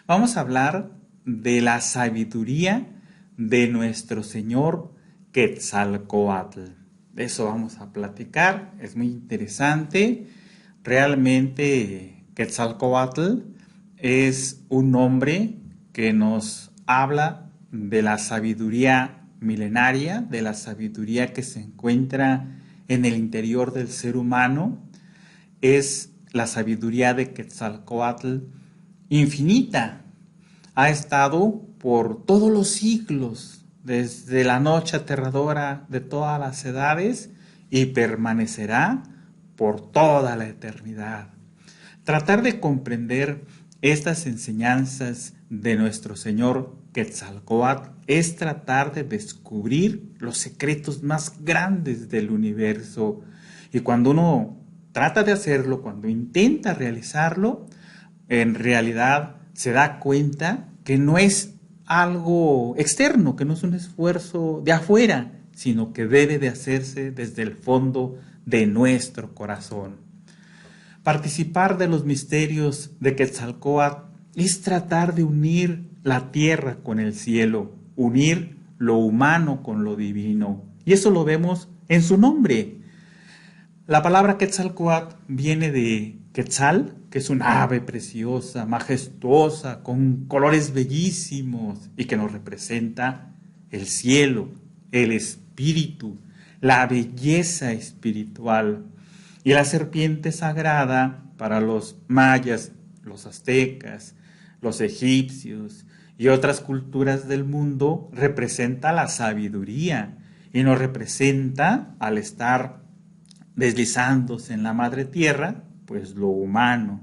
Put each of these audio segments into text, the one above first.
Vamos a hablar de la sabiduría de nuestro Señor Quetzalcóatl. De eso vamos a platicar, es muy interesante. Realmente Quetzalcóatl es un nombre que nos habla de la sabiduría milenaria, de la sabiduría que se encuentra en el interior del ser humano. Es la sabiduría de Quetzalcóatl infinita. Ha estado por todos los siglos, desde la noche aterradora de todas las edades, y permanecerá por toda la eternidad. Tratar de comprender estas enseñanzas de nuestro Señor Quetzalcóatl es tratar de descubrir los secretos más grandes del universo. Y cuando uno trata de hacerlo, cuando intenta realizarlo, en realidad se da cuenta que no es algo externo, que no es un esfuerzo de afuera, sino que debe de hacerse desde el fondo de nuestro corazón. Participar de los misterios de Quetzalcóatl es tratar de unir la tierra con el cielo, unir lo humano con lo divino. Y eso lo vemos en su nombre. La palabra Quetzalcóatl viene de Quetzal, que es una ave preciosa, majestuosa, con colores bellísimos y que nos representa el cielo, el espíritu, la belleza espiritual. Y la serpiente sagrada para los mayas, los aztecas, los egipcios y otras culturas del mundo representa la sabiduría y nos representa, al estar deslizándose en la madre tierra, pues lo humano.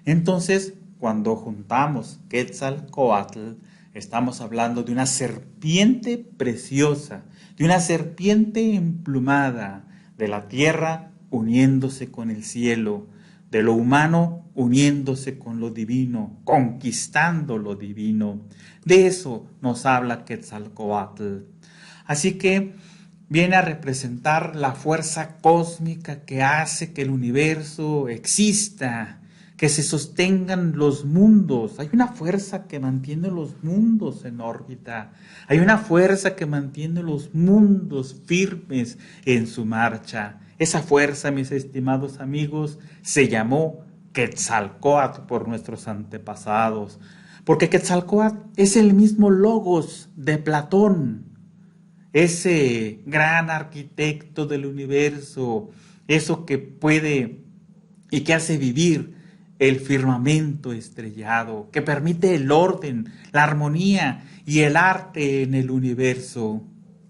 Entonces, cuando juntamos Quetzalcóatl, estamos hablando de una serpiente preciosa, de una serpiente emplumada, de la tierra uniéndose con el cielo, de lo humano uniéndose con lo divino, conquistando lo divino. De eso nos habla Quetzalcóatl. Así que viene a representar la fuerza cósmica que hace que el universo exista, que se sostengan los mundos. Hay una fuerza que mantiene los mundos en órbita. Hay una fuerza que mantiene los mundos firmes en su marcha. Esa fuerza, mis estimados amigos, se llamó Quetzalcóatl por nuestros antepasados, porque Quetzalcóatl es el mismo logos de Platón, ese gran arquitecto del universo, eso que puede y que hace vivir el firmamento estrellado, que permite el orden, la armonía y el arte en el universo.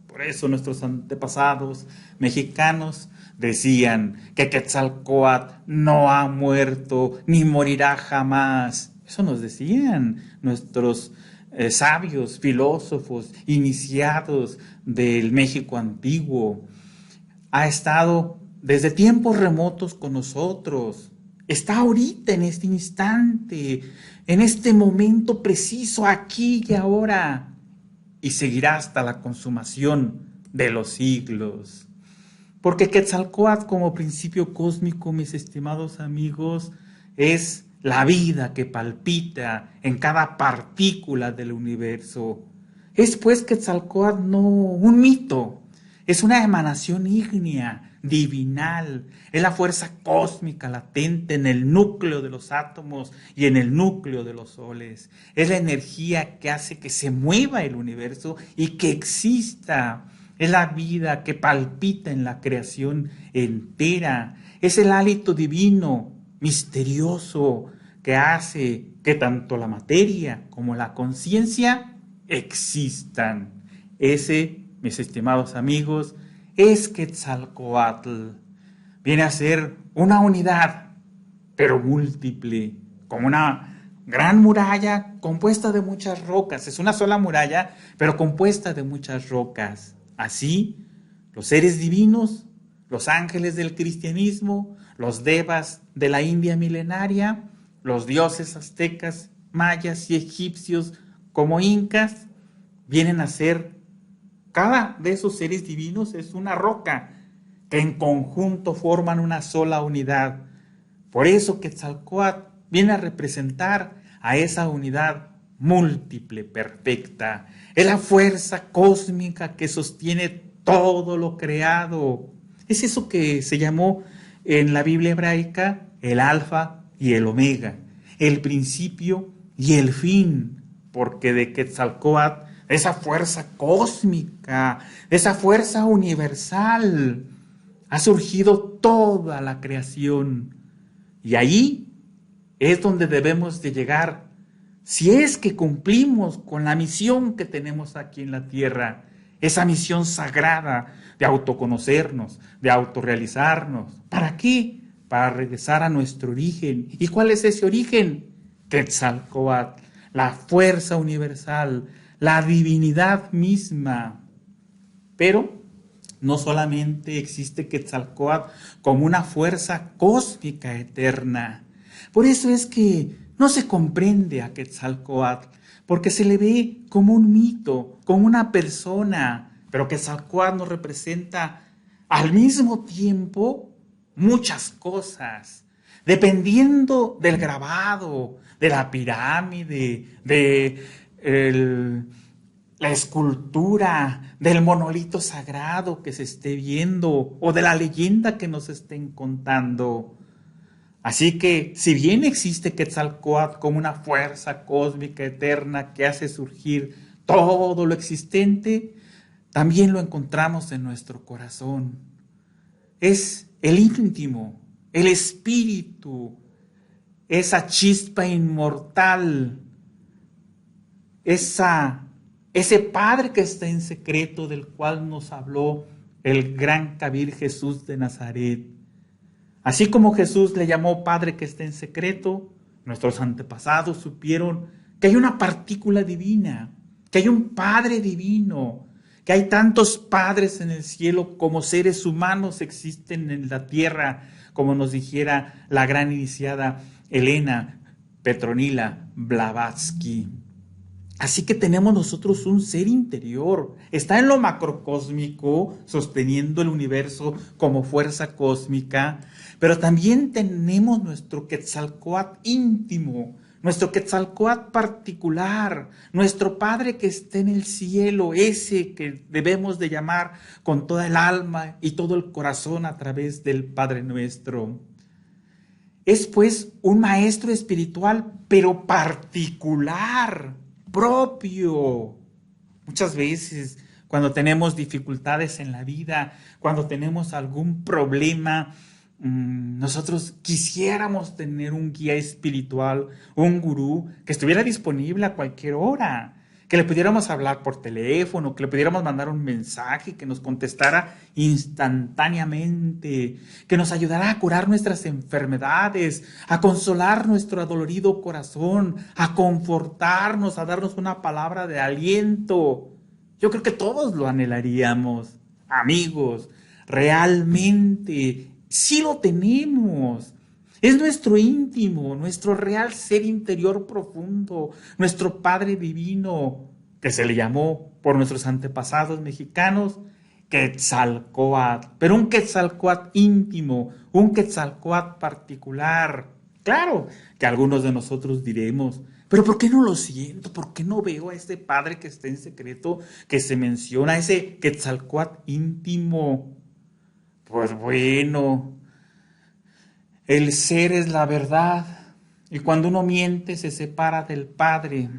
Por eso nuestros antepasados mexicanos decían que Quetzalcóatl no ha muerto ni morirá jamás. Eso nos decían nuestros sabios, filósofos, iniciados del México antiguo. Ha estado desde tiempos remotos con nosotros. Está ahorita, en este instante, en este momento preciso, aquí y ahora. Y seguirá hasta la consumación de los siglos. Porque Quetzalcóatl, como principio cósmico, mis estimados amigos, es la vida que palpita en cada partícula del universo. Es pues Quetzalcóatl no un mito, es una emanación ígnea, divinal, es la fuerza cósmica latente en el núcleo de los átomos y en el núcleo de los soles. Es la energía que hace que se mueva el universo y que exista. Es la vida que palpita en la creación entera. Es el hálito divino, misterioso, que hace que tanto la materia como la conciencia existan. Ese, mis estimados amigos, es Quetzalcóatl. Viene a ser una unidad, pero múltiple, como una gran muralla compuesta de muchas rocas. Es una sola muralla, pero compuesta de muchas rocas. Así, los seres divinos, los ángeles del cristianismo, los devas de la India milenaria, los dioses aztecas, mayas y egipcios como incas, vienen a ser, cada de esos seres divinos es una roca que en conjunto forman una sola unidad. Por eso Quetzalcóatl viene a representar a esa unidad múltiple, perfecta. Es la fuerza cósmica que sostiene todo lo creado. Es eso que se llamó en la Biblia hebraica el alfa y el omega, el principio y el fin, porque de Quetzalcóatl, esa fuerza cósmica, esa fuerza universal, ha surgido toda la creación. Y ahí es donde debemos de llegar, si es que cumplimos con la misión que tenemos aquí en la tierra, esa misión sagrada de autoconocernos, de autorrealizarnos. ¿Para qué? Para regresar a nuestro origen. ¿Y cuál es ese origen? Quetzalcóatl, la fuerza universal, la divinidad misma. Pero no solamente existe Quetzalcóatl como una fuerza cósmica eterna. Por eso es que no se comprende a Quetzalcóatl, porque se le ve como un mito, como una persona, pero Quetzalcóatl nos representa al mismo tiempo muchas cosas, dependiendo del grabado, de la pirámide, la escultura, del monolito sagrado que se esté viendo o de la leyenda que nos estén contando. Así que, si bien existe Quetzalcóatl como una fuerza cósmica eterna que hace surgir todo lo existente, también lo encontramos en nuestro corazón. Es el íntimo, el espíritu, esa chispa inmortal, ese Padre que está en secreto del cual nos habló el gran Kabir Jesús de Nazaret. Así como Jesús le llamó Padre que está en secreto, nuestros antepasados supieron que hay una partícula divina, que hay un Padre divino, que hay tantos padres en el cielo como seres humanos existen en la tierra, como nos dijera la gran iniciada Elena Petronila Blavatsky. Así que tenemos nosotros un ser interior, está en lo macrocósmico, sosteniendo el universo como fuerza cósmica, pero también tenemos nuestro Quetzalcóatl íntimo, nuestro Quetzalcóatl particular, nuestro Padre que está en el cielo, ese que debemos de llamar con toda el alma y todo el corazón a través del Padre Nuestro. Es pues un maestro espiritual, pero particular, propio. Muchas veces cuando tenemos dificultades en la vida, cuando tenemos algún problema, nosotros quisiéramos tener un guía espiritual, un gurú que estuviera disponible a cualquier hora, que le pudiéramos hablar por teléfono, que le pudiéramos mandar un mensaje, que nos contestara instantáneamente, que nos ayudara a curar nuestras enfermedades, a consolar nuestro adolorido corazón, a confortarnos, a darnos una palabra de aliento. Yo creo que todos lo anhelaríamos, amigos, realmente, sí lo tenemos. Es nuestro íntimo, nuestro real ser interior profundo, nuestro Padre divino, que se le llamó por nuestros antepasados mexicanos Quetzalcóatl, pero un Quetzalcóatl íntimo, un Quetzalcóatl particular. Claro que algunos de nosotros diremos, pero ¿por qué no lo siento? ¿Por qué no veo a este Padre que está en secreto, que se menciona, ese Quetzalcóatl íntimo? Pues bueno, el ser es la verdad, y cuando uno miente se separa del Padre.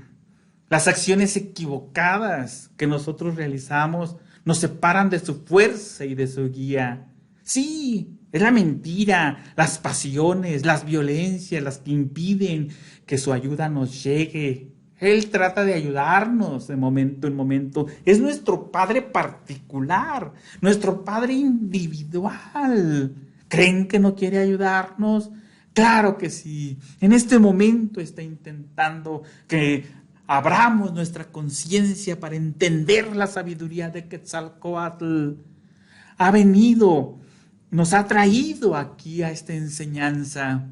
Las acciones equivocadas que nosotros realizamos nos separan de su fuerza y de su guía. Sí, es la mentira, las pasiones, las violencias, las que impiden que su ayuda nos llegue. Él trata de ayudarnos de momento en momento. Es nuestro Padre particular, nuestro Padre individual. ¿Creen que no quiere ayudarnos? Claro que sí. En este momento está intentando que abramos nuestra conciencia para entender la sabiduría de Quetzalcóatl. Ha venido, nos ha traído aquí a esta enseñanza.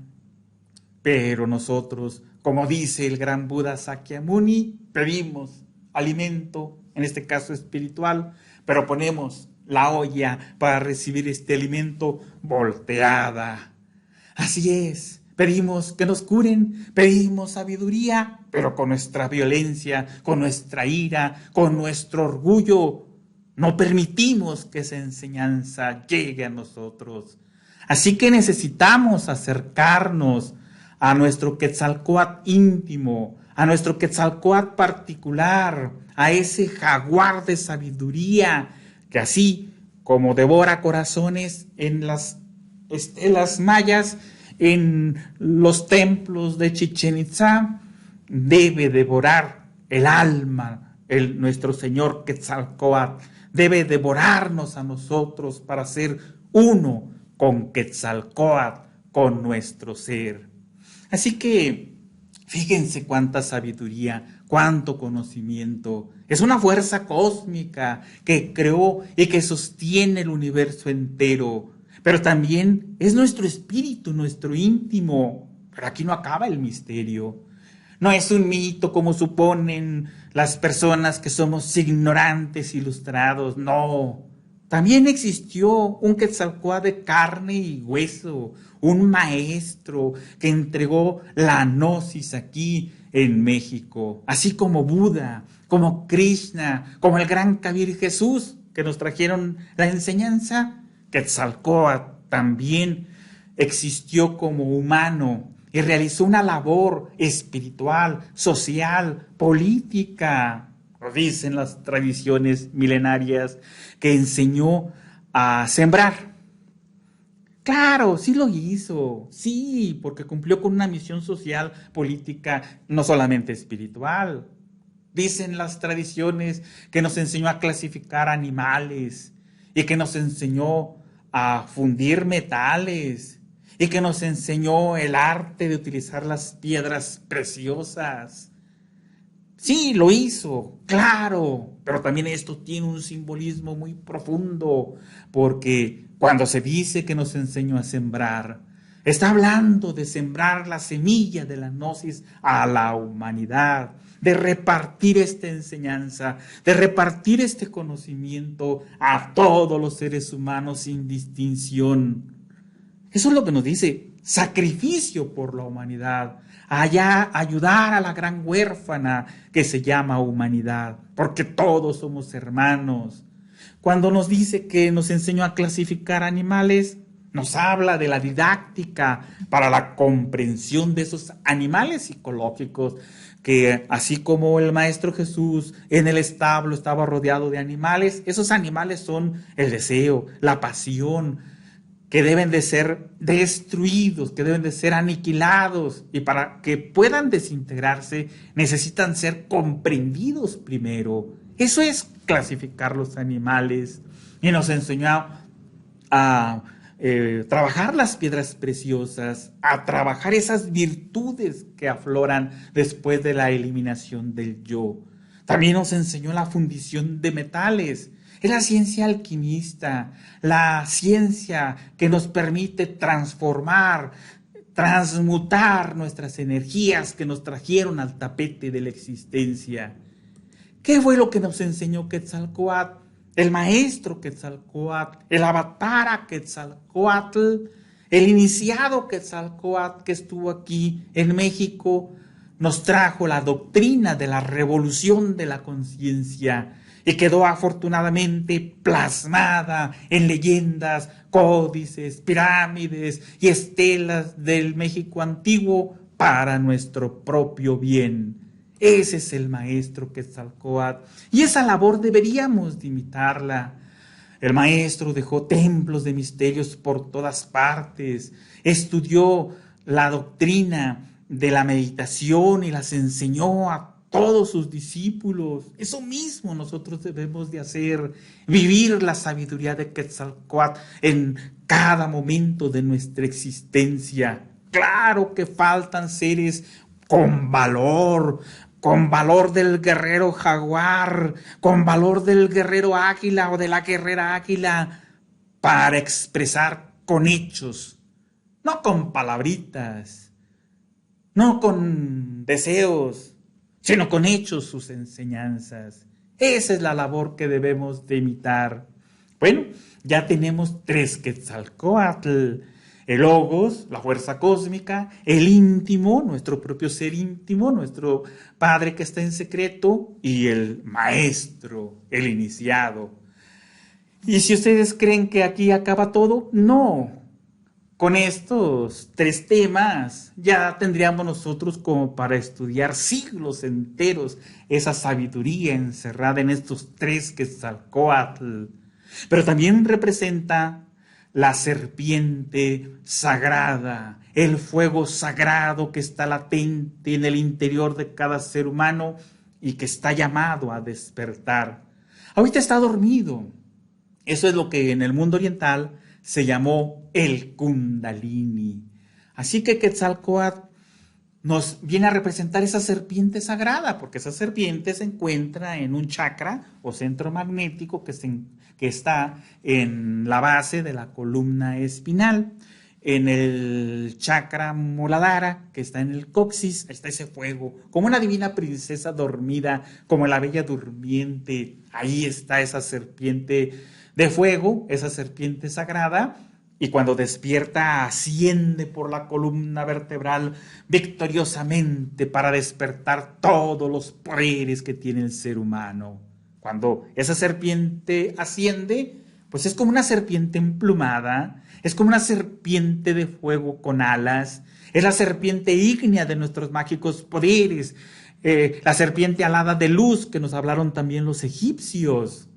Pero nosotros, como dice el gran Buda Sakyamuni, pedimos alimento, en este caso espiritual, pero ponemos la olla para recibir este alimento volteada. Así es, pedimos que nos curen, pedimos sabiduría, pero con nuestra violencia, con nuestra ira, con nuestro orgullo, no permitimos que esa enseñanza llegue a nosotros. Así que necesitamos acercarnos a nuestro Quetzalcóatl íntimo, a nuestro Quetzalcóatl particular, a ese jaguar de sabiduría que así como devora corazones en las estelas mayas, en los templos de Chichén Itzá, debe devorar el alma, nuestro Señor Quetzalcóatl, debe devorarnos a nosotros para ser uno con Quetzalcóatl, con nuestro ser. Así que fíjense cuánta sabiduría, cuánto conocimiento. Es una fuerza cósmica que creó y que sostiene el universo entero. Pero también es nuestro espíritu, nuestro íntimo. Pero aquí no acaba el misterio. No es un mito como suponen las personas que somos ignorantes, ilustrados. No. También existió un Quetzalcóatl de carne y hueso, un maestro que entregó la gnosis aquí en México, así como Buda, como Krishna, como el gran Kabir Jesús, que nos trajeron la enseñanza. Quetzalcóatl también existió como humano y realizó una labor espiritual, social, política, lo dicen las tradiciones milenarias, que enseñó a sembrar. Claro, sí lo hizo, sí, porque cumplió con una misión social, política, no solamente espiritual. Dicen las tradiciones que nos enseñó a clasificar animales y que nos enseñó a fundir metales y que nos enseñó el arte de utilizar las piedras preciosas. Sí, lo hizo, claro, pero también esto tiene un simbolismo muy profundo, porque cuando se dice que nos enseñó a sembrar, está hablando de sembrar la semilla de la gnosis a la humanidad, de repartir esta enseñanza, de repartir este conocimiento a todos los seres humanos sin distinción. Eso es lo que nos dice, sacrificio por la humanidad, allá ayudar a la gran huérfana que se llama humanidad, porque todos somos hermanos. Cuando nos dice que nos enseñó a clasificar animales, nos habla de la didáctica para la comprensión de esos animales psicológicos, que así como el Maestro Jesús en el establo estaba rodeado de animales, esos animales son el deseo, la pasión, que deben de ser destruidos, que deben de ser aniquilados, y para que puedan desintegrarse necesitan ser comprendidos primero. Eso es clasificar los animales, y nos enseñó a trabajar las piedras preciosas, a trabajar esas virtudes que afloran después de la eliminación del yo. También nos enseñó la fundición de metales. Es la ciencia alquimista, la ciencia que nos permite transformar, transmutar nuestras energías que nos trajeron al tapete de la existencia. ¿Qué fue lo que nos enseñó Quetzalcóatl? El maestro Quetzalcóatl, el avatara Quetzalcóatl, el iniciado Quetzalcóatl que estuvo aquí en México, nos trajo la doctrina de la revolución de la conciencia, y quedó afortunadamente plasmada en leyendas, códices, pirámides y estelas del México antiguo para nuestro propio bien. Ese es el maestro Quetzalcóatl, y esa labor deberíamos de imitarla. El maestro dejó templos de misterios por todas partes, estudió la doctrina de la meditación y las enseñó a todos sus discípulos. Eso mismo nosotros debemos de hacer, vivir la sabiduría de Quetzalcóatl en cada momento de nuestra existencia. Claro que faltan seres con valor del guerrero jaguar, con valor del guerrero águila o de la guerrera águila, para expresar con hechos, no con palabritas, no con deseos, sino con hechos sus enseñanzas. Esa es la labor que debemos de imitar. Bueno, ya tenemos 3 Quetzalcóatl. el logos, la fuerza cósmica, el íntimo, nuestro propio ser íntimo, nuestro Padre que está en secreto, y el maestro, el iniciado. Y si ustedes creen que aquí acaba todo, no. Con estos 3 temas ya tendríamos nosotros como para estudiar siglos enteros esa sabiduría encerrada en estos 3 Quetzalcóatl. Pero también representa la serpiente sagrada, el fuego sagrado que está latente en el interior de cada ser humano y que está llamado a despertar. Ahorita está dormido. Eso es lo que en el mundo oriental se llamó el Kundalini. Así que Quetzalcóatl nos viene a representar esa serpiente sagrada, porque esa serpiente se encuentra en un chakra o centro magnético que está en la base de la columna espinal. En el chakra Muladhara, que está en el coxis, está ese fuego, como una divina princesa dormida, como la bella durmiente. Ahí está esa serpiente de fuego, esa serpiente sagrada, y cuando despierta asciende por la columna vertebral victoriosamente para despertar todos los poderes que tiene el ser humano. Cuando esa serpiente asciende, pues es como una serpiente emplumada, es como una serpiente de fuego con alas, es la serpiente ígnea de nuestros mágicos poderes, la serpiente alada de luz que nos hablaron también los egipcios.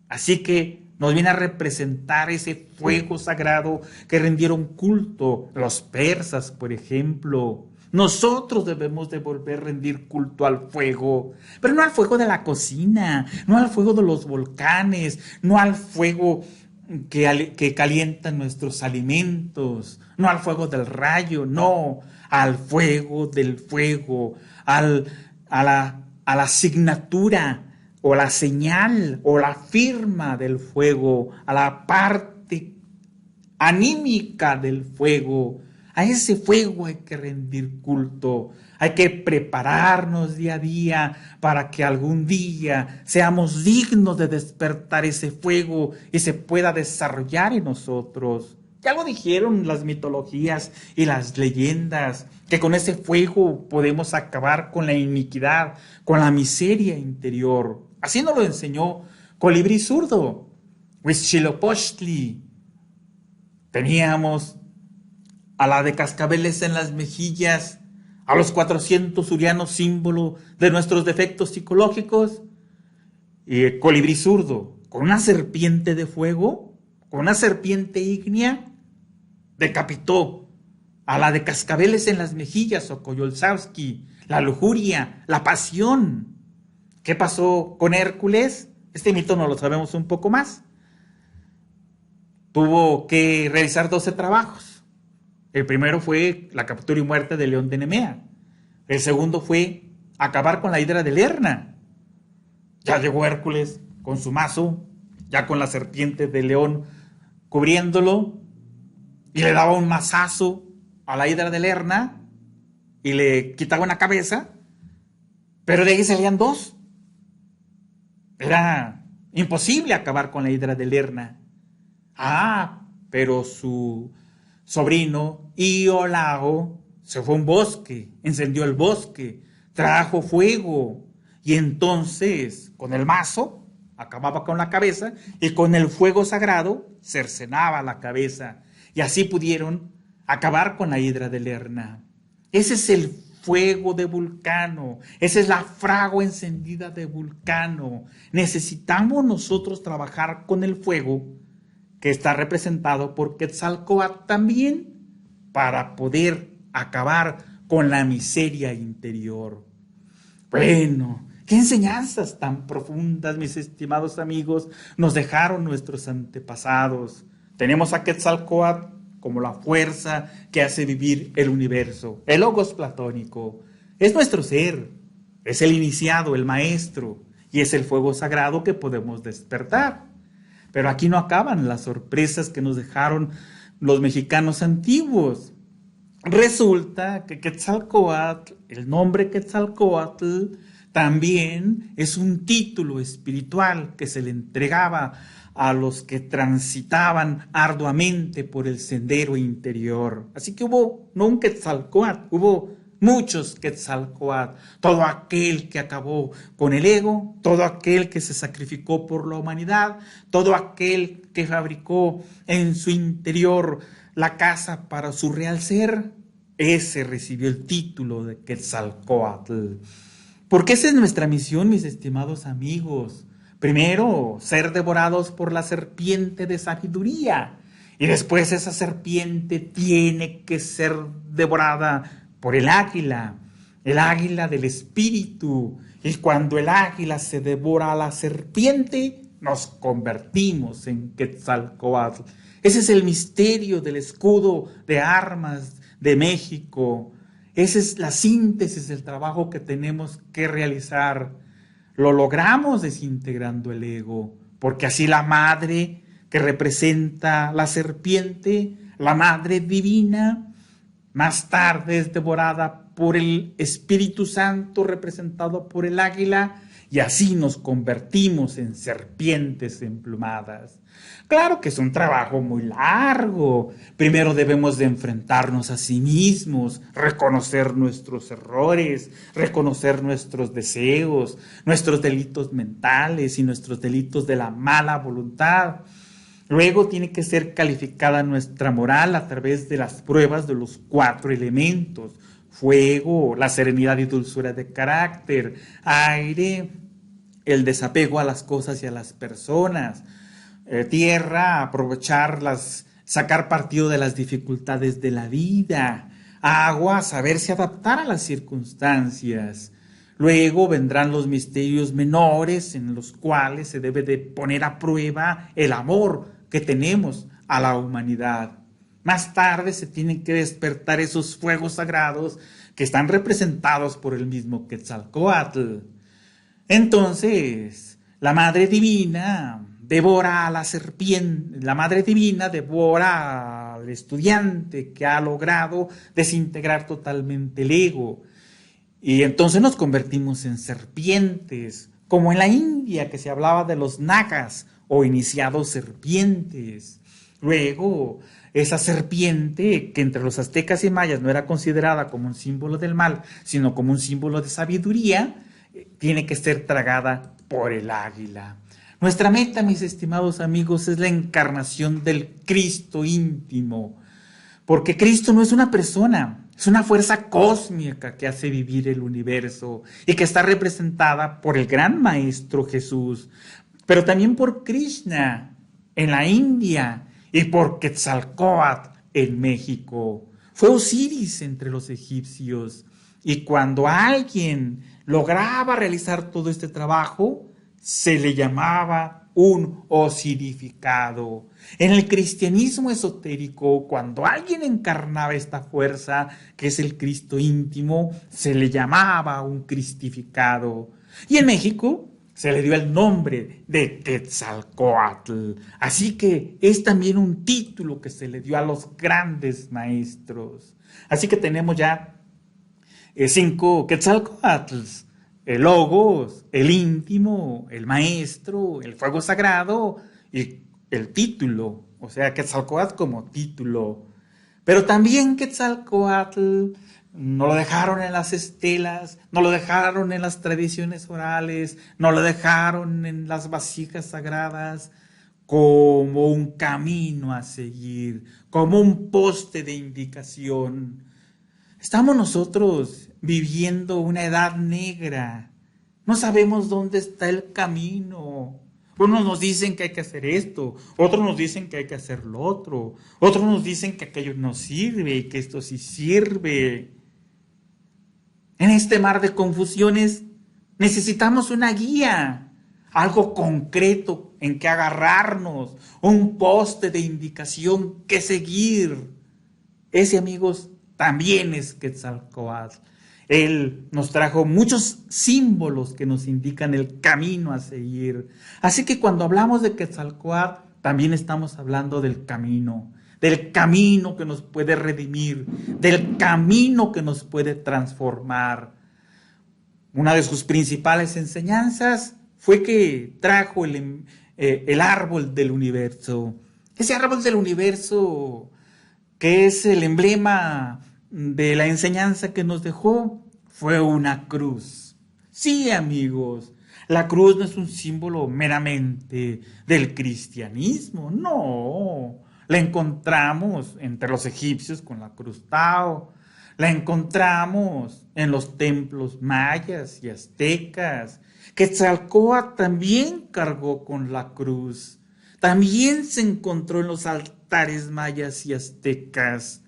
Así que nos viene a representar ese fuego sagrado que rindieron culto los persas, por ejemplo. Nosotros debemos de volver a rendir culto al fuego, pero no al fuego de la cocina, no al fuego de los volcanes, no al fuego que calienta nuestros alimentos, no al fuego del rayo, no, al fuego del fuego, a la asignatura o la señal o la firma del fuego, a la parte anímica del fuego. A ese fuego hay que rendir culto, hay que prepararnos día a día para que algún día seamos dignos de despertar ese fuego y se pueda desarrollar en nosotros. Ya lo dijeron las mitologías y las leyendas, que con ese fuego podemos acabar con la iniquidad, con la miseria interior. Así nos lo enseñó Colibrí Zurdo, Huitzilopochtli. Teníamos a la de cascabeles en las mejillas, a los 400 urianos, símbolo de nuestros defectos psicológicos, y Colibrí Zurdo, con una serpiente de fuego, con una serpiente ígnea, decapitó a la de cascabeles en las mejillas, o Koyolzowski, la lujuria, la pasión. ¿Qué pasó con Hércules? Este mito no lo sabemos un poco más. Tuvo que realizar 12 trabajos. El primero fue la captura y muerte del león de Nemea. El segundo fue acabar con la hidra de Lerna. Ya llegó Hércules con su mazo, ya con la serpiente de león cubriéndolo, y le daba un mazazo a la hidra de Lerna y le quitaba una cabeza, pero de ahí salían 2. Era imposible acabar con la hidra de Lerna. Pero su sobrino Iolao se fue a un bosque, encendió el bosque, trajo fuego, y entonces con el mazo acababa con la cabeza y con el fuego sagrado cercenaba la cabeza, y así pudieron acabar con la hidra de Lerna. Ese es el fuego de Vulcano, esa es la fragua encendida de Vulcano. Necesitamos nosotros trabajar con el fuego que está representado por Quetzalcóatl también, para poder acabar con la miseria interior. Bueno, qué enseñanzas tan profundas, mis estimados amigos, nos dejaron nuestros antepasados. Tenemos a Quetzalcóatl como la fuerza que hace vivir el universo, el logos platónico. Es nuestro ser, es el iniciado, el maestro, y es el fuego sagrado que podemos despertar. Pero aquí no acaban las sorpresas que nos dejaron los mexicanos antiguos. Resulta que Quetzalcóatl, el nombre Quetzalcóatl, también es un título espiritual que se le entregaba a los que transitaban arduamente por el sendero interior. Así que hubo no un Quetzalcóatl, hubo muchos Quetzalcóatl. Todo aquel que acabó con el ego, todo aquel que se sacrificó por la humanidad, todo aquel que fabricó en su interior la casa para su real ser, ese recibió el título de Quetzalcóatl. Porque esa es nuestra misión, mis estimados amigos. Primero, ser devorados por la serpiente de sabiduría. Y después esa serpiente tiene que ser devorada por el águila del espíritu. Y cuando el águila se devora a la serpiente, nos convertimos en Quetzalcóatl. Ese es el misterio del escudo de armas de México. Esa es la síntesis del trabajo que tenemos que realizar. Lo logramos desintegrando el ego, porque así la madre que representa la serpiente, la madre divina, más tarde es devorada por el Espíritu Santo representado por el águila, y así nos convertimos en serpientes emplumadas. Claro que es un trabajo muy largo. Primero debemos de enfrentarnos a sí mismos, reconocer nuestros errores, reconocer nuestros deseos, nuestros delitos mentales y nuestros delitos de la mala voluntad. Luego tiene que ser calificada nuestra moral a través de las pruebas de los 4 elementos: fuego, la serenidad y dulzura de carácter; aire, el desapego a las cosas y a las personas; tierra, sacar partido de las dificultades de la vida; agua, saberse adaptar a las circunstancias. Luego vendrán los misterios menores, en los cuales se debe de poner a prueba el amor que tenemos a la humanidad. Más tarde se tienen que despertar esos fuegos sagrados que están representados por el mismo Quetzalcóatl. Entonces, la Madre Divina devora a la serpiente, la Madre Divina devora al estudiante que ha logrado desintegrar totalmente el ego. Y entonces nos convertimos en serpientes, como en la India, que se hablaba de los nagas o iniciados serpientes. Luego, esa serpiente, que entre los aztecas y mayas no era considerada como un símbolo del mal, sino como un símbolo de sabiduría, tiene que ser tragada por el águila. Nuestra meta, mis estimados amigos, es la encarnación del Cristo íntimo, porque Cristo no es una persona, es una fuerza cósmica que hace vivir el universo y que está representada por el gran Maestro Jesús, pero también por Krishna en la India y por Quetzalcóatl en México. Fue Osiris entre los egipcios, y cuando alguien lograba realizar todo este trabajo, se le llamaba un osirificado. En el cristianismo esotérico, cuando alguien encarnaba esta fuerza, que es el Cristo íntimo, se le llamaba un cristificado. Y en México se le dio el nombre de Quetzalcóatl. Así que es también un título que se le dio a los grandes maestros. Así que tenemos ya 5 Quetzalcóatls: el Logos, el íntimo, el maestro, el fuego sagrado y el título. O sea, Quetzalcóatl como título. Pero también Quetzalcóatl no lo dejaron en las estelas, no lo dejaron en las tradiciones orales, no lo dejaron en las vasijas sagradas, como un camino a seguir, como un poste de indicación. Estamos nosotros viviendo una edad negra. No sabemos dónde está el camino. Unos nos dicen que hay que hacer esto, otros nos dicen que hay que hacer lo otro, otros nos dicen que aquello no sirve y que esto sí sirve. En este mar de confusiones necesitamos una guía, algo concreto en que agarrarnos, un poste de indicación que seguir. Ese, amigos, también es Quetzalcóatl. Él nos trajo muchos símbolos que nos indican el camino a seguir. Así que cuando hablamos de Quetzalcóatl, también estamos hablando del camino que nos puede redimir, del camino que nos puede transformar. Una de sus principales enseñanzas fue que trajo el árbol del universo. Ese árbol del universo que es el emblema de la enseñanza que nos dejó, fue una cruz. Sí, amigos, la cruz no es un símbolo meramente del cristianismo, no. La encontramos entre los egipcios con la cruz Tao, la encontramos en los templos mayas y aztecas. Quetzalcóatl también cargó con la cruz. También se encontró en los altares mayas y aztecas,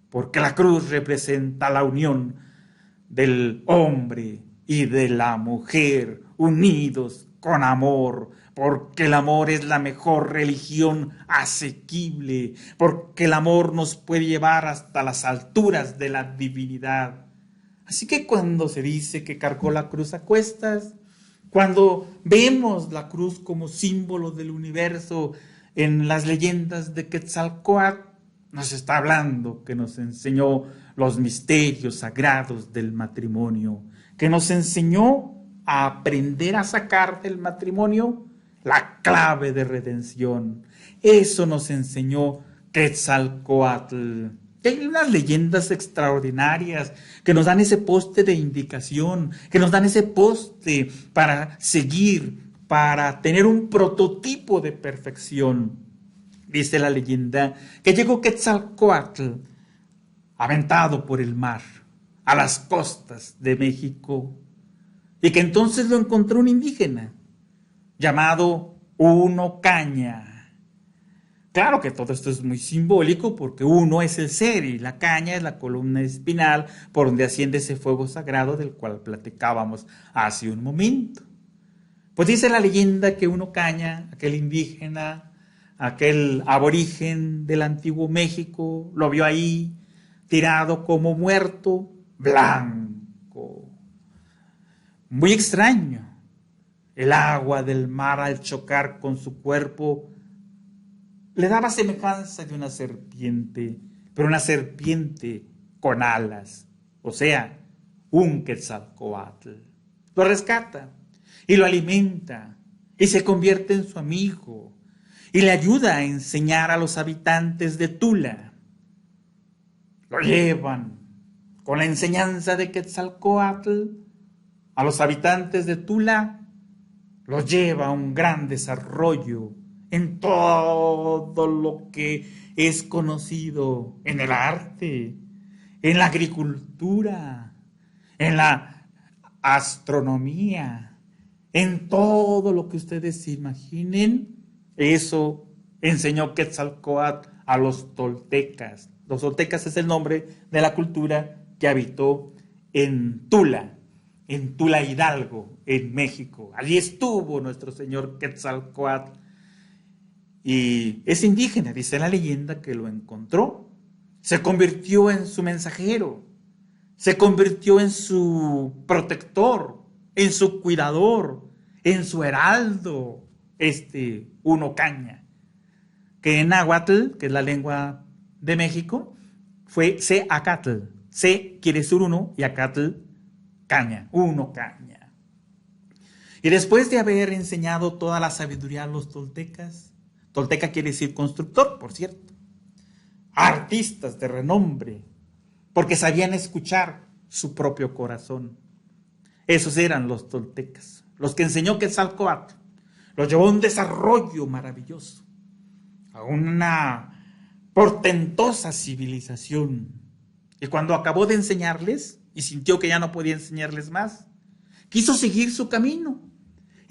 porque la cruz representa la unión del hombre y de la mujer unidos con amor, porque el amor es la mejor religión asequible, porque el amor nos puede llevar hasta las alturas de la divinidad. Así que cuando se dice que cargó la cruz a cuestas, cuando vemos la cruz como símbolo del universo en las leyendas de Quetzalcóatl, nos está hablando que nos enseñó los misterios sagrados del matrimonio, que nos enseñó a aprender a sacar del matrimonio la clave de redención. Eso nos enseñó Quetzalcóatl. Hay unas leyendas extraordinarias que nos dan ese poste de indicación, que nos dan ese poste para seguir, para tener un prototipo de perfección. Dice la leyenda que llegó Quetzalcóatl aventado por el mar a las costas de México y que entonces lo encontró un indígena llamado Uno Caña. Claro que todo esto es muy simbólico porque uno es el ser y la caña es la columna espinal por donde asciende ese fuego sagrado del cual platicábamos hace un momento. Pues dice la leyenda que Uno Caña, aquel indígena, aquel aborigen del antiguo México, lo vio ahí tirado como muerto, blanco. Muy extraño. El agua del mar al chocar con su cuerpo le daba semejanza de una serpiente, pero una serpiente con alas, o sea, un Quetzalcóatl. Lo rescata y lo alimenta y se convierte en su amigo y le ayuda a enseñar a los habitantes de Tula. Lo llevan con la enseñanza de Quetzalcóatl a los habitantes de Tula, los lleva a un gran desarrollo en todo lo que es conocido en el arte, en la agricultura, en la astronomía, en todo lo que ustedes se imaginen. Eso enseñó Quetzalcóatl a los toltecas. Los toltecas es el nombre de la cultura que habitó en Tula Hidalgo, en México. Allí estuvo nuestro señor Quetzalcóatl. Y ese indígena, dice la leyenda, que lo encontró, se convirtió en su mensajero, se convirtió en su protector, en su cuidador, en su heraldo, Uno Caña, que en náhuatl, que es la lengua de México, fue Seacatl. Se quiere decir uno y acatl, caña, Uno Caña. Y después de haber enseñado toda la sabiduría a los toltecas, tolteca quiere decir constructor, por cierto, artistas de renombre, porque sabían escuchar su propio corazón. Esos eran los toltecas, los que enseñó Quetzalcóatl. Los llevó a un desarrollo maravilloso, a una portentosa civilización. Y cuando acabó de enseñarles y sintió que ya no podía enseñarles más, quiso seguir su camino,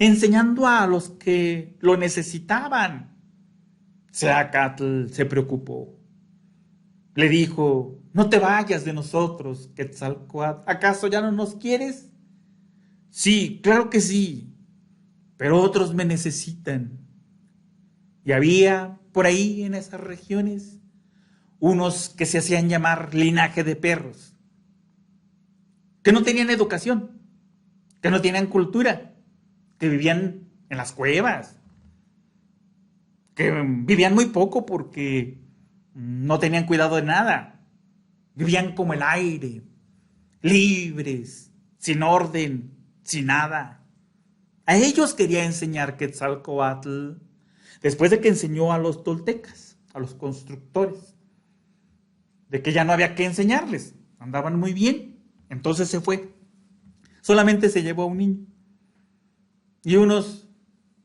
enseñando a los que lo necesitaban. Seacatl se preocupó. Le dijo: no te vayas de nosotros, Quetzalcóatl. ¿Acaso ya no nos quieres? Sí, claro que sí, pero otros me necesitan. Y había por ahí en esas regiones unos que se hacían llamar linaje de perros, que no tenían educación, que no tenían cultura, que vivían en las cuevas, que vivían muy poco porque no tenían cuidado de nada, vivían como el aire, libres, sin orden, sin nada. A ellos quería enseñar Quetzalcóatl, después de que enseñó a los toltecas, a los constructores, de que ya no había que enseñarles, andaban muy bien. Entonces se fue. Solamente se llevó a un niño y unos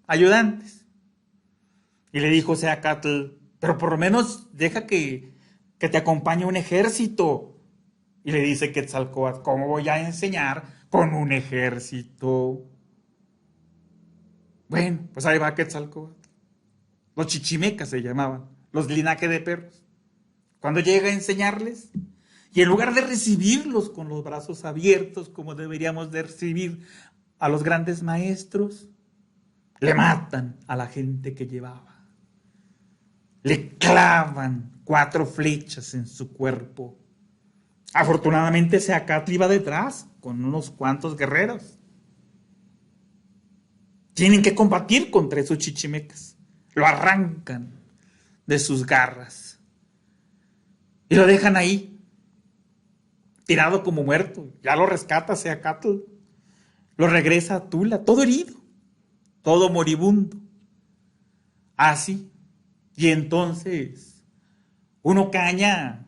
ayudantes. Y le dijo Seacatl, pero por lo menos deja que te acompañe un ejército. Y le dice Quetzalcóatl, ¿cómo voy a enseñar con un ejército? Bueno, pues ahí va Quetzalcóatl. Los chichimecas se llamaban, los linajes de perros. Cuando llega a enseñarles, y en lugar de recibirlos con los brazos abiertos, como deberíamos de recibir a los grandes maestros, le matan a la gente que llevaba. Le clavan 4 flechas en su cuerpo. Afortunadamente Seacatl iba detrás con unos cuantos guerreros. Tienen que combatir contra esos chichimecas. Lo arrancan de sus garras y lo dejan ahí, tirado como muerto. Ya lo rescata Seacatl, lo regresa a Tula, todo herido, todo moribundo. Así. Y entonces Uno Caña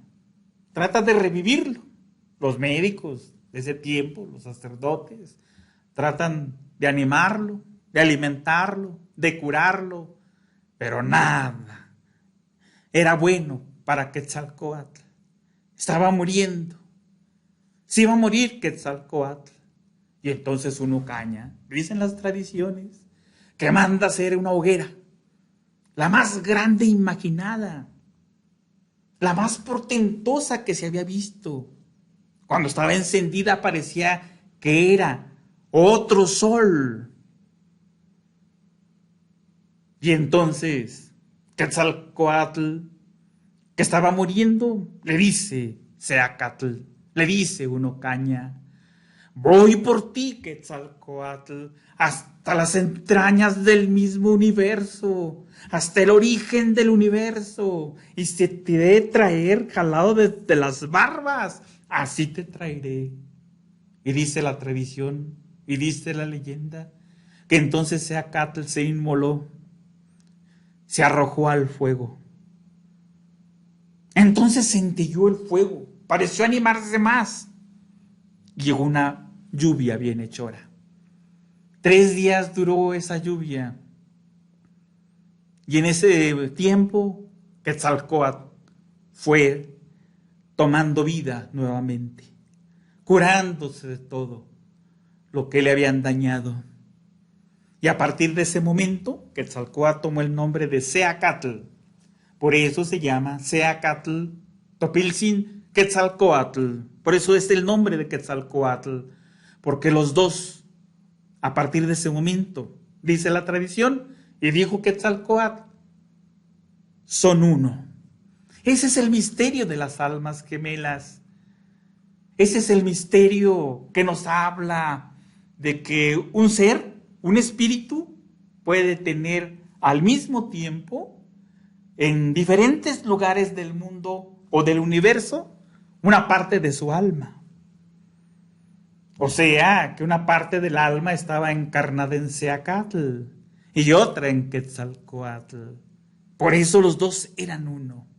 trata de revivirlo. Los médicos de ese tiempo, los sacerdotes, tratan de animarlo, de alimentarlo, de curarlo, pero nada. Era bueno para Quetzalcóatl. Estaba muriendo. Se iba a morir Quetzalcóatl. Y entonces Uno Caña, dicen las tradiciones, que manda hacer una hoguera, la más grande imaginada, la más portentosa que se había visto. Cuando estaba encendida parecía que era otro sol. Y entonces Quetzalcóatl, que estaba muriendo, le dice Seacatl, le dice Uno Caña, voy por ti, Quetzalcóatl, hasta las entrañas del mismo universo, hasta el origen del universo, y si te he de traer jalado de las barbas, así te traeré. Y dice la tradición, y dice la leyenda, que entonces Seacatl se inmoló, se arrojó al fuego. Entonces centelló el fuego, pareció animarse más. Llegó una lluvia bienhechora. 3 días duró esa lluvia. Y en ese tiempo, Quetzalcóatl fue tomando vida nuevamente, curándose de todo lo que le habían dañado. Y a partir de ese momento, Quetzalcóatl tomó el nombre de Seacatl. Por eso se llama Seacatl Topiltzin Quetzalcóatl. Por eso es el nombre de Quetzalcóatl. Porque los dos, a partir de ese momento, dice la tradición, y dijo Quetzalcóatl, son uno. Ese es el misterio de las almas gemelas. Ese es el misterio que nos habla de que un ser, un espíritu, puede tener al mismo tiempo, en diferentes lugares del mundo o del universo, una parte de su alma. O sea, que una parte del alma estaba encarnada en Seacatl y otra en Quetzalcóatl. Por eso los dos eran uno.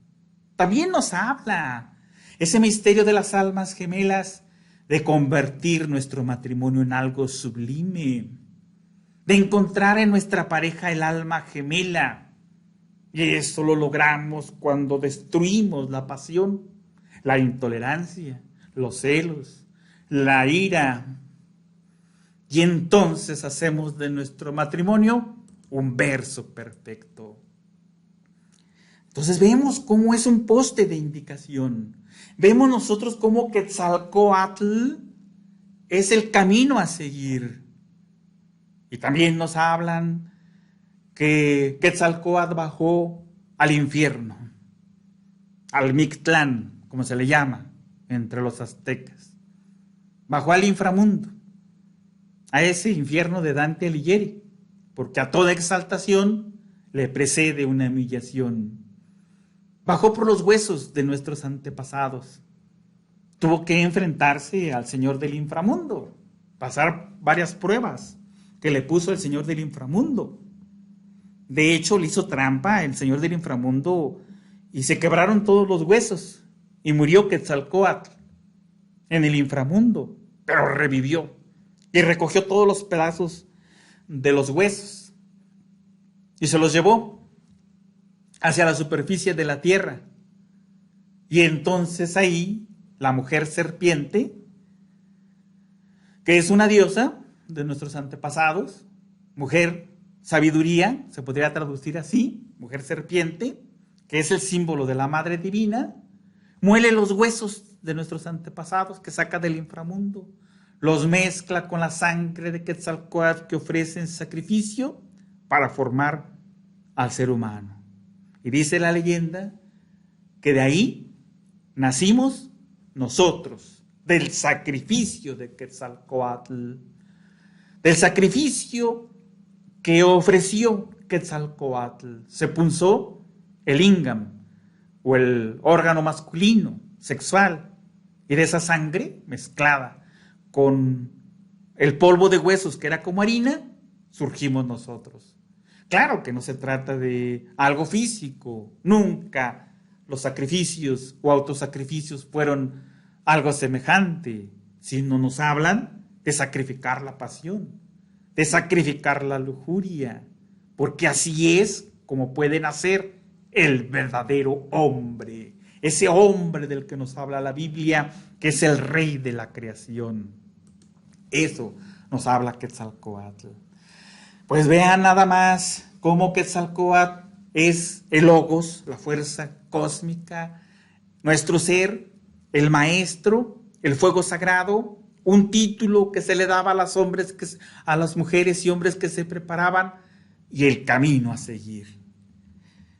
También nos habla ese misterio de las almas gemelas, de convertir nuestro matrimonio en algo sublime, de encontrar en nuestra pareja el alma gemela. Y eso lo logramos cuando destruimos la pasión, la intolerancia, los celos, la ira. Y entonces hacemos de nuestro matrimonio un verso perfecto. Entonces vemos cómo es un poste de indicación. Vemos nosotros cómo Quetzalcóatl es el camino a seguir. Y también nos hablan que Quetzalcóatl bajó al infierno, al Mictlán, como se le llama entre los aztecas. Bajó al inframundo, a ese infierno de Dante Alighieri, porque a toda exaltación le precede una humillación. Bajó por los huesos de nuestros antepasados. Tuvo que enfrentarse al Señor del inframundo pasar varias pruebas que le puso el señor del inframundo. De hecho, le hizo trampa el señor del inframundo y se quebraron todos los huesos y murió Quetzalcóatl en el inframundo, pero revivió y recogió todos los pedazos de los huesos y se los llevó hacia la superficie de la tierra. Y entonces ahí la mujer serpiente, que es una diosa de nuestros antepasados, mujer sabiduría, se podría traducir así, mujer serpiente, que es el símbolo de la Madre Divina, muele los huesos de nuestros antepasados que saca del inframundo, los mezcla con la sangre de Quetzalcóatl que ofrece en sacrificio para formar al ser humano. Y dice la leyenda que de ahí nacimos nosotros, del sacrificio de Quetzalcóatl, del sacrificio que ofreció Quetzalcóatl. Se punzó el lingam, o el órgano masculino, sexual, y de esa sangre mezclada con el polvo de huesos, que era como harina, surgimos nosotros. Claro que no se trata de algo físico, nunca los sacrificios o autosacrificios fueron algo semejante, sino nos hablan de sacrificar la pasión, de sacrificar la lujuria, porque así es como puede nacer el verdadero hombre, ese hombre del que nos habla la Biblia, que es el rey de la creación. Eso nos habla Quetzalcóatl. Pues vean nada más cómo Quetzalcóatl es el logos, la fuerza cósmica, nuestro ser, el maestro, el fuego sagrado, un título que se le daba a las mujeres y hombres que se preparaban, y el camino a seguir.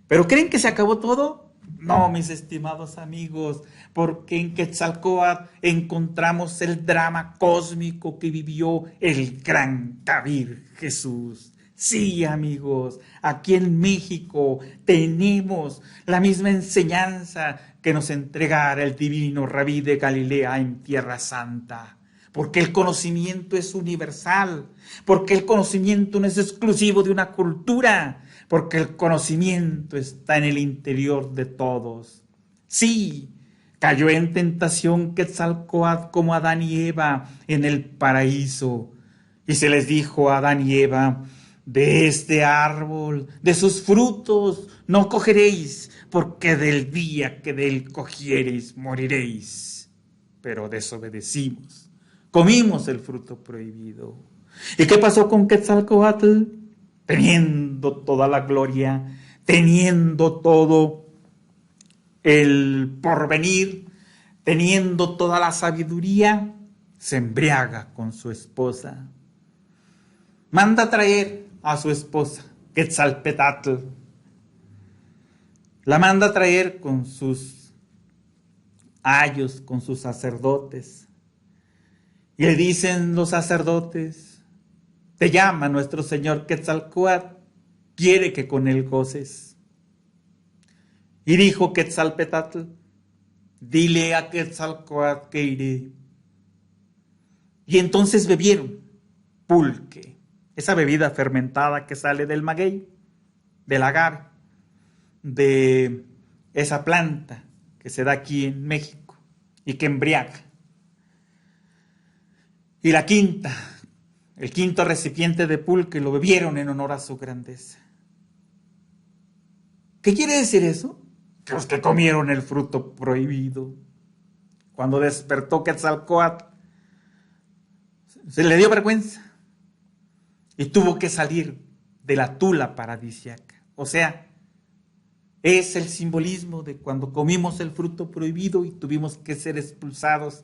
¿Pero creen que se acabó todo? No, mis estimados amigos, porque en Quetzalcóatl encontramos el drama cósmico que vivió el gran Kabir Jesús. Sí, amigos, aquí en México tenemos la misma enseñanza que nos entregara el divino Rabí de Galilea en Tierra Santa. Porque el conocimiento es universal, porque el conocimiento no es exclusivo de una cultura, porque el conocimiento está en el interior de todos. Sí, cayó en tentación Quetzalcóatl como Adán y Eva en el paraíso, y se les dijo a Adán y Eva: de este árbol, de sus frutos, no cogeréis, porque del día que de él cogiereis, moriréis. Pero desobedecimos, comimos el fruto prohibido. ¿Y qué pasó con Quetzalcóatl? Teniendo toda la gloria, teniendo todo el porvenir, teniendo toda la sabiduría, se embriaga con su esposa. Manda a traer a su esposa, Quetzalpetlatl. La manda a traer con sus ayos, con sus sacerdotes. Y le dicen los sacerdotes: te llama nuestro señor Quetzalcóatl, quiere que con él goces. Y dijo Quetzalpetlatl: dile a Quetzalcóatl que iré. Y entonces bebieron pulque, esa bebida fermentada que sale del maguey, del agave, de esa planta que se da aquí en México y que embriaga. Y el quinto recipiente de pulque lo bebieron en honor a su grandeza. ¿Qué quiere decir eso? Que los que comieron el fruto prohibido. Cuando despertó Quetzalcóatl, se le dio vergüenza y tuvo que salir de la tula paradisíaca. O sea, es el simbolismo de cuando comimos el fruto prohibido y tuvimos que ser expulsados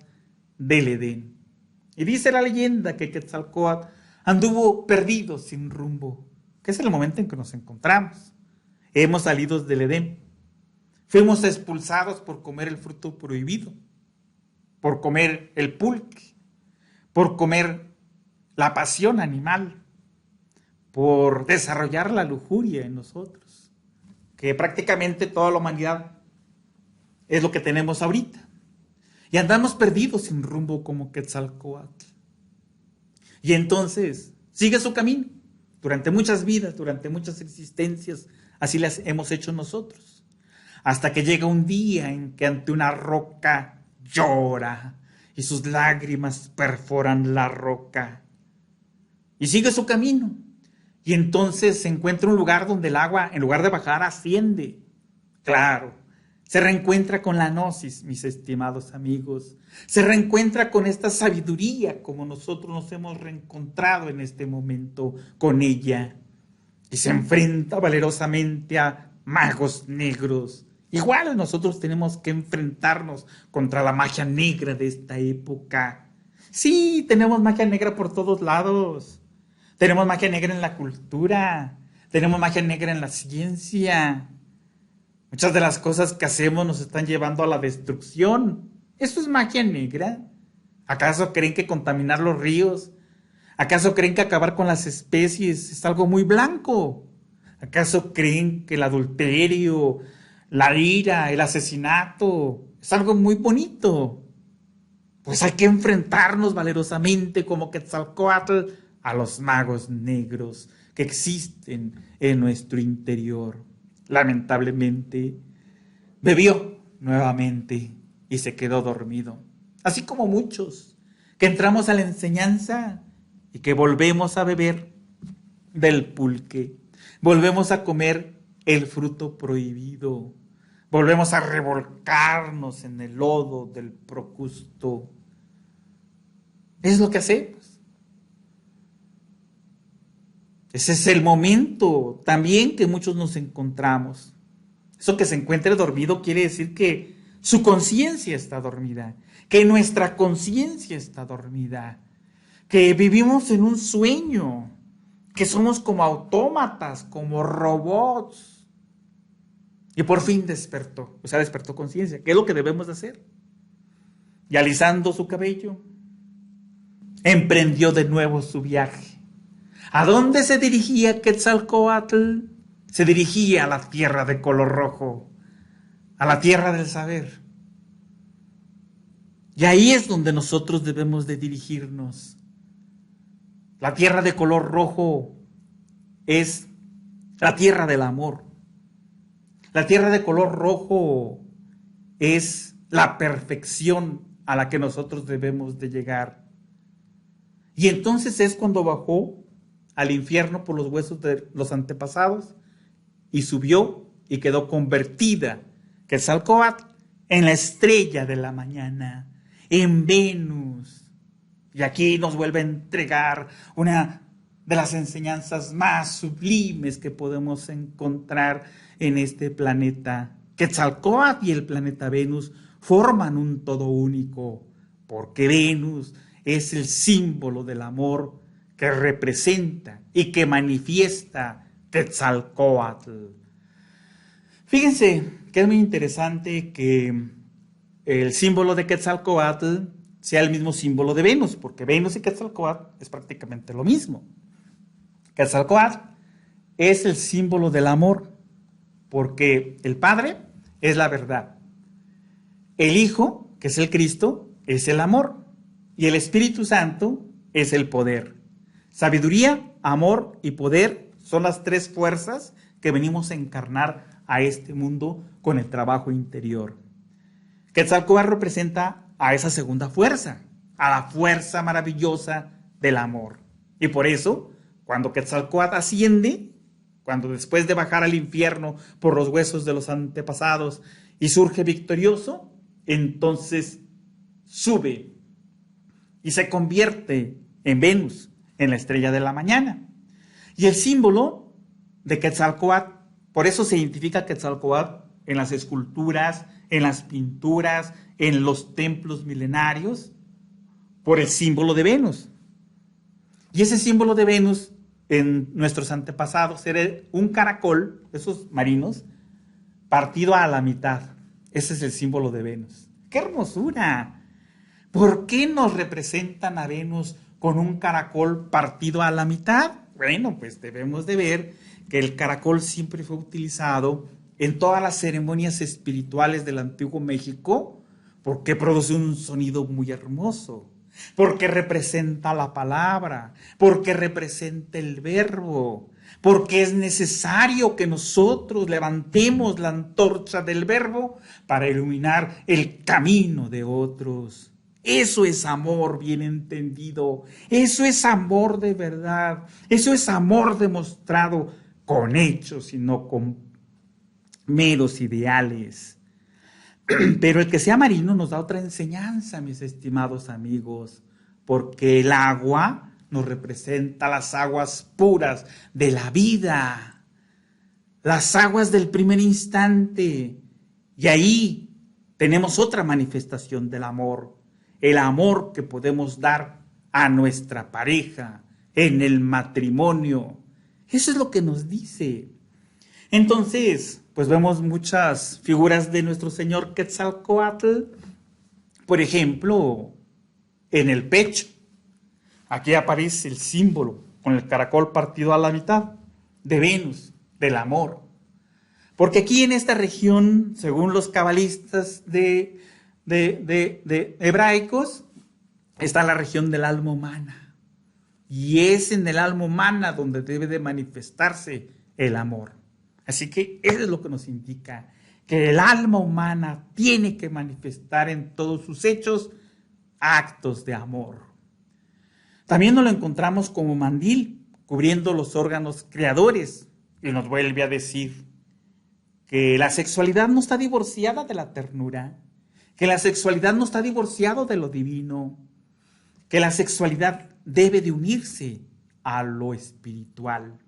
del Edén. Y dice la leyenda que Quetzalcóatl anduvo perdido, sin rumbo, que es el momento en que nos encontramos. Hemos salido del Edén. Fuimos expulsados por comer el fruto prohibido, por comer el pulque, por comer la pasión animal, por desarrollar la lujuria en nosotros, que prácticamente toda la humanidad es lo que tenemos ahorita. Y andamos perdidos sin rumbo como Quetzalcóatl. Y entonces sigue su camino durante muchas vidas, durante muchas existencias. Así las hemos hecho nosotros. Hasta que llega un día en que ante una roca llora y sus lágrimas perforan la roca. Y sigue su camino. Y entonces se encuentra un lugar donde el agua, en lugar de bajar, asciende. Claro, se reencuentra con la gnosis, mis estimados amigos. Se reencuentra con esta sabiduría, como nosotros nos hemos reencontrado en este momento con ella. Y se enfrenta valerosamente a magos negros. Igual nosotros tenemos que enfrentarnos contra la magia negra de esta época. Sí, tenemos magia negra por todos lados. Tenemos magia negra en la cultura, tenemos magia negra en la ciencia. Muchas de las cosas que hacemos nos están llevando a la destrucción. ¿Eso es magia negra? ¿Acaso creen que contaminar los ríos? ¿Acaso creen que acabar con las especies es algo muy blanco? ¿Acaso creen que el adulterio, la ira, el asesinato es algo muy bonito? Pues hay que enfrentarnos valerosamente como Quetzalcóatl a los magos negros que existen en nuestro interior. Lamentablemente, bebió nuevamente y se quedó dormido. Así como muchos que entramos a la enseñanza y que volvemos a beber del pulque, volvemos a comer el fruto prohibido, volvemos a revolcarnos en el lodo del procusto. Es lo que hacemos. Ese es el momento también que muchos nos encontramos. Eso que se encuentre dormido quiere decir que su conciencia está dormida, que nuestra conciencia está dormida, que vivimos en un sueño, que somos como autómatas, como robots. Y por fin despertó, despertó conciencia. ¿Qué es lo que debemos de hacer? Y alisando su cabello, emprendió de nuevo su viaje. ¿A dónde se dirigía Quetzalcóatl? Se dirigía a la tierra de color rojo, a la tierra del saber. Y ahí es donde nosotros debemos de dirigirnos. La tierra de color rojo es la tierra del amor. La tierra de color rojo es la perfección a la que nosotros debemos de llegar. Y entonces es cuando bajó al infierno por los huesos de los antepasados y subió y quedó convertida Quetzalcóatl en la estrella de la mañana, en Venus. Y aquí nos vuelve a entregar una de las enseñanzas más sublimes que podemos encontrar en este planeta. Quetzalcóatl y el planeta Venus forman un todo único, porque Venus es el símbolo del amor que representa y que manifiesta Quetzalcóatl. Fíjense que es muy interesante que el símbolo de Quetzalcóatl sea el mismo símbolo de Venus, porque Venus y Quetzalcóatl es prácticamente lo mismo. Quetzalcóatl es el símbolo del amor, porque el Padre es la verdad, el Hijo, que es el Cristo, es el amor, y el Espíritu Santo es el poder. Sabiduría, amor y poder son las tres fuerzas que venimos a encarnar a este mundo con el trabajo interior. Quetzalcóatl representa a esa segunda fuerza, a la fuerza maravillosa del amor. Y por eso, cuando Quetzalcóatl asciende, cuando después de bajar al infierno por los huesos de los antepasados y surge victorioso, entonces sube y se convierte en Venus, en la estrella de la mañana. Y el símbolo de Quetzalcóatl, por eso se identifica Quetzalcóatl en las esculturas, en las pinturas, en los templos milenarios, por el símbolo de Venus. Y ese símbolo de Venus en nuestros antepasados era un caracol, esos marinos, partido a la mitad. Ese es el símbolo de Venus. ¡Qué hermosura! ¿Por qué nos representan a Venus con un caracol partido a la mitad? Bueno, pues debemos de ver que el caracol siempre fue utilizado en todas las ceremonias espirituales del antiguo México porque produce un sonido muy hermoso. porque representa la palabra, porque representa el verbo, porque es necesario que nosotros levantemos la antorcha del verbo para iluminar el camino de otros. Eso es amor bien entendido, eso es amor de verdad, eso es amor demostrado con hechos y no con meros ideales. Pero el que sea marino nos da otra enseñanza, mis estimados amigos, porque el agua nos representa las aguas puras de la vida, las aguas del primer instante. Y ahí tenemos otra manifestación del amor, el amor que podemos dar a nuestra pareja en el matrimonio. Eso es lo que nos dice. Entonces, pues vemos muchas figuras de nuestro Señor Quetzalcóatl, por ejemplo, en el pecho. Aquí aparece el símbolo con el caracol partido a la mitad de Venus, del amor. Porque aquí en esta región, según los cabalistas de hebraicos, está la región del alma humana. Y es en el alma humana donde debe de manifestarse el amor. Así que eso es lo que nos indica, que el alma humana tiene que manifestar en todos sus hechos actos de amor. También nos lo encontramos como mandil, cubriendo los órganos creadores, y nos vuelve a decir que la sexualidad no está divorciada de la ternura, que la sexualidad no está divorciada de lo divino, que la sexualidad debe de unirse a lo espiritual.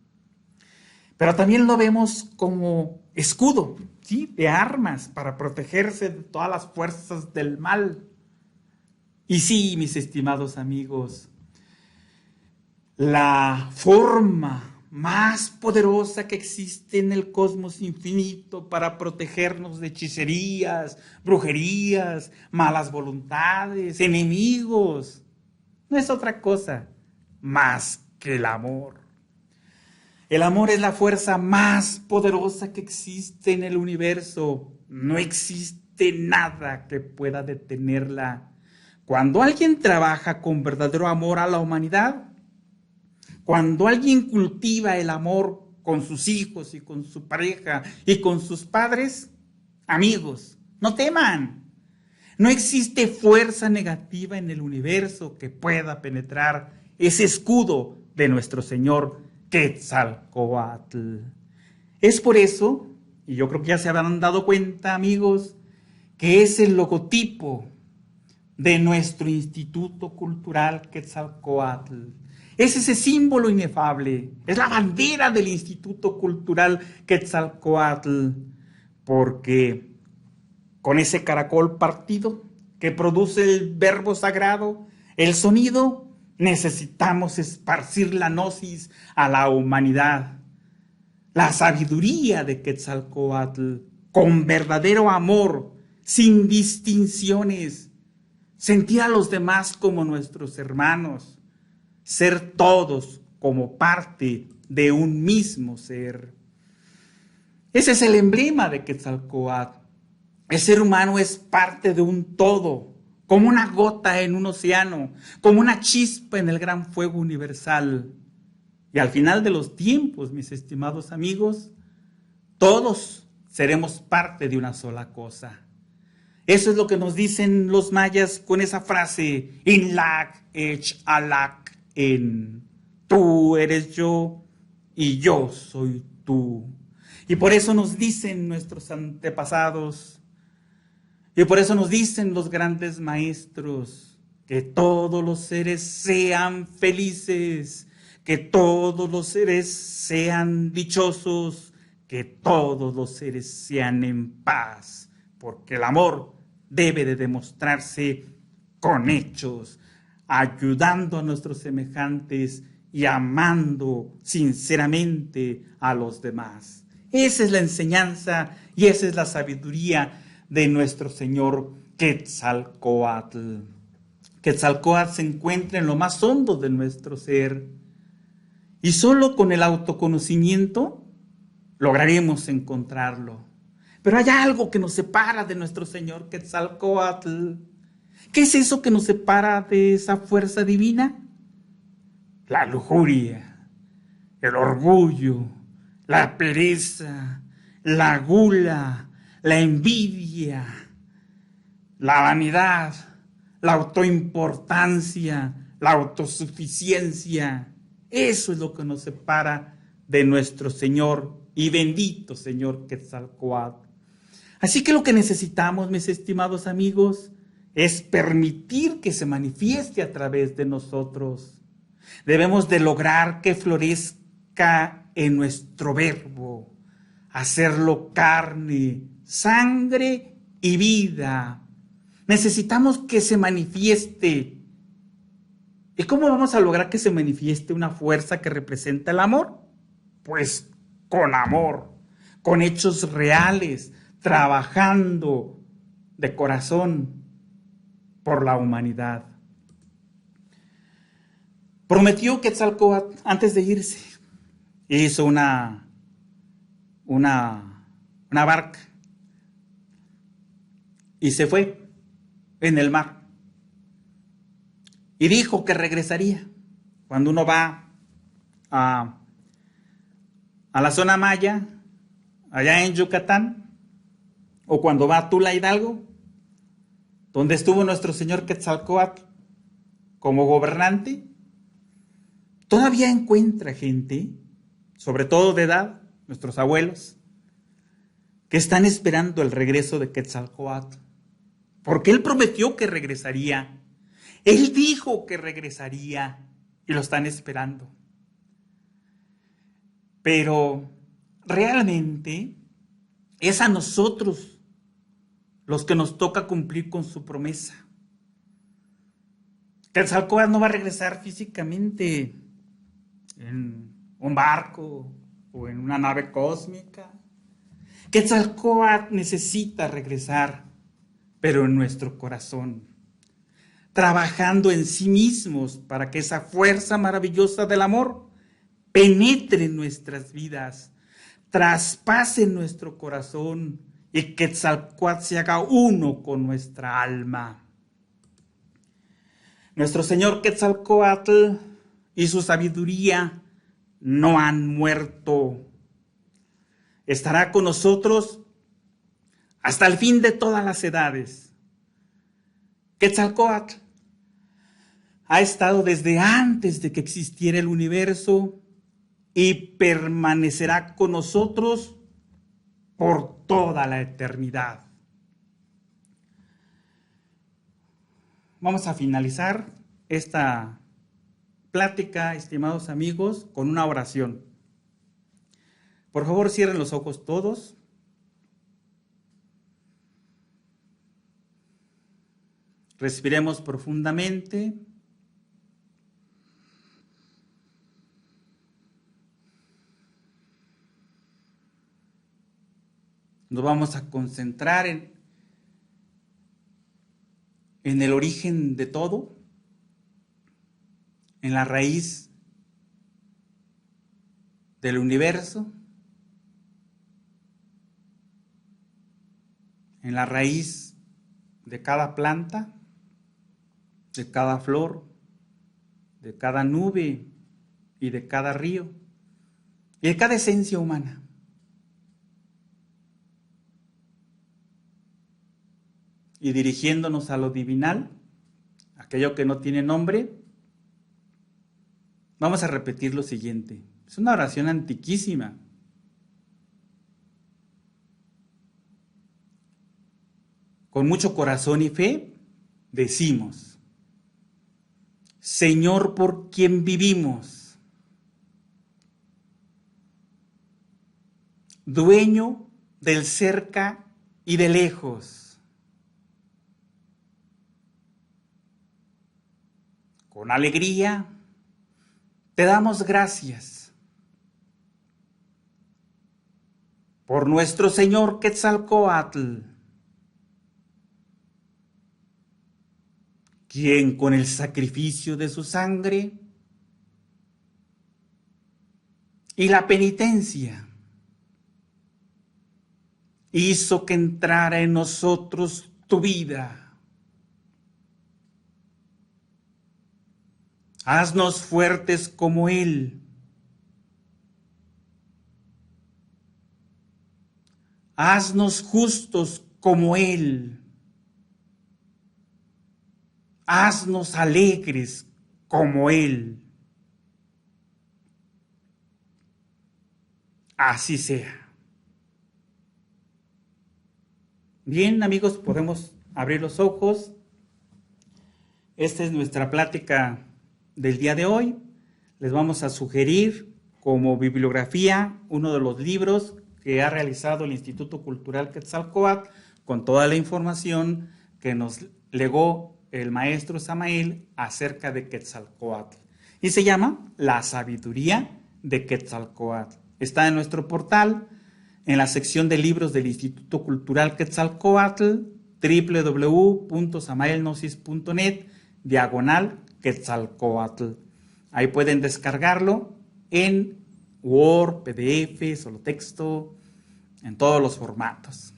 Pero también lo vemos como escudo, ¿sí?, de armas para protegerse de todas las fuerzas del mal. Y sí, mis estimados amigos, la forma más poderosa que existe en el cosmos infinito para protegernos de hechicerías, brujerías, malas voluntades, enemigos, no es otra cosa más que el amor. El amor es la fuerza más poderosa que existe en el universo. No existe nada que pueda detenerla. Cuando alguien trabaja con verdadero amor a la humanidad, cuando alguien cultiva el amor con sus hijos y con su pareja y con sus padres, amigos, no teman. No existe fuerza negativa en el universo que pueda penetrar ese escudo de nuestro Señor Quetzalcóatl. Es por eso, y yo creo que ya se habrán dado cuenta, amigos, que es el logotipo de nuestro Instituto Cultural Quetzalcóatl. Es ese símbolo inefable, es la bandera del Instituto Cultural Quetzalcóatl, porque con ese caracol partido que produce el verbo sagrado, el sonido, necesitamos esparcir la gnosis a la humanidad. La sabiduría de Quetzalcóatl, con verdadero amor, sin distinciones. Sentir a los demás como nuestros hermanos. Ser todos como parte de un mismo ser. Ese es el emblema de Quetzalcóatl. El ser humano es parte de un todo, como una gota en un océano, como una chispa en el gran fuego universal. Y al final de los tiempos, mis estimados amigos, todos seremos parte de una sola cosa. Eso es lo que nos dicen los mayas con esa frase, Inlac ech alac en, tú eres yo y yo soy tú. Y por eso nos dicen nuestros antepasados, y por eso nos dicen los grandes maestros, que todos los seres sean felices, que todos los seres sean dichosos, que todos los seres sean en paz, porque el amor debe de demostrarse con hechos, ayudando a nuestros semejantes y amando sinceramente a los demás. Esa es la enseñanza y esa es la sabiduría de nuestro Señor Quetzalcóatl. Quetzalcóatl se encuentra en lo más hondo de nuestro ser y solo con el autoconocimiento lograremos encontrarlo. Pero hay algo que nos separa de nuestro Señor Quetzalcóatl. ¿Qué es eso que nos separa de esa fuerza divina? La lujuria, el orgullo, la pereza, la gula, la envidia, la vanidad, la autoimportancia, la autosuficiencia. Eso es lo que nos separa de nuestro Señor y bendito Señor Quetzalcóatl. Así que lo que necesitamos, mis estimados amigos, es permitir que se manifieste a través de nosotros. Debemos de lograr que florezca en nuestro verbo, hacerlo carne, sangre y vida. Necesitamos que se manifieste. ¿Y cómo vamos a lograr que se manifieste una fuerza que representa el amor? Pues con amor, con hechos reales, trabajando de corazón por la humanidad. Prometió Quetzalcóatl antes de irse. Hizo una barca y se fue en el mar. Y dijo que regresaría. Cuando uno va a la zona maya, allá en Yucatán, o cuando va a Tula Hidalgo, donde estuvo nuestro señor Quetzalcóatl como gobernante, todavía encuentra gente, sobre todo de edad, nuestros abuelos, que están esperando el regreso de Quetzalcóatl, porque él prometió que regresaría. Él dijo que regresaría y lo están esperando. Pero realmente es a nosotros los que nos toca cumplir con su promesa. Quetzalcóatl no va a regresar físicamente en un barco o en una nave cósmica. Quetzalcóatl necesita regresar, pero en nuestro corazón, trabajando en sí mismos para que esa fuerza maravillosa del amor penetre en nuestras vidas, traspase nuestro corazón y Quetzalcóatl se haga uno con nuestra alma. Nuestro Señor Quetzalcóatl y su sabiduría no han muerto. Estará con nosotros hasta el fin de todas las edades. Quetzalcóatl ha estado desde antes de que existiera el universo y permanecerá con nosotros por toda la eternidad. Vamos a finalizar esta plática, estimados amigos, con una oración. Por favor, cierren los ojos todos. Respiremos profundamente. Nos vamos a concentrar en el origen de todo, en la raíz del universo, en la raíz de cada planta, de cada flor, de cada nube y de cada río y de cada esencia humana. Y dirigiéndonos a lo divinal, aquello que no tiene nombre, vamos a repetir lo siguiente. Es una oración antiquísima. Con mucho corazón y fe, decimos: Señor, por quien vivimos, dueño del cerca y de lejos, con alegría te damos gracias por nuestro Señor Quetzalcóatl, quien con el sacrificio de su sangre y la penitencia hizo que entrara en nosotros tu vida, Haznos fuertes como Él. Haznos justos como Él. Haznos alegres como Él. Así sea. Bien, amigos, podemos abrir los ojos. Esta es nuestra plática del día de hoy. Les vamos a sugerir como bibliografía uno de los libros que ha realizado el Instituto Cultural Quetzalcóatl con toda la información que nos legó el maestro Samael acerca de Quetzalcóatl. Y se llama La sabiduría de Quetzalcóatl. Está en nuestro portal, en la sección de libros del Instituto Cultural Quetzalcóatl, www.samaelgnosis.net/Quetzalcóatl. Ahí pueden descargarlo en Word, PDF, solo texto, en todos los formatos.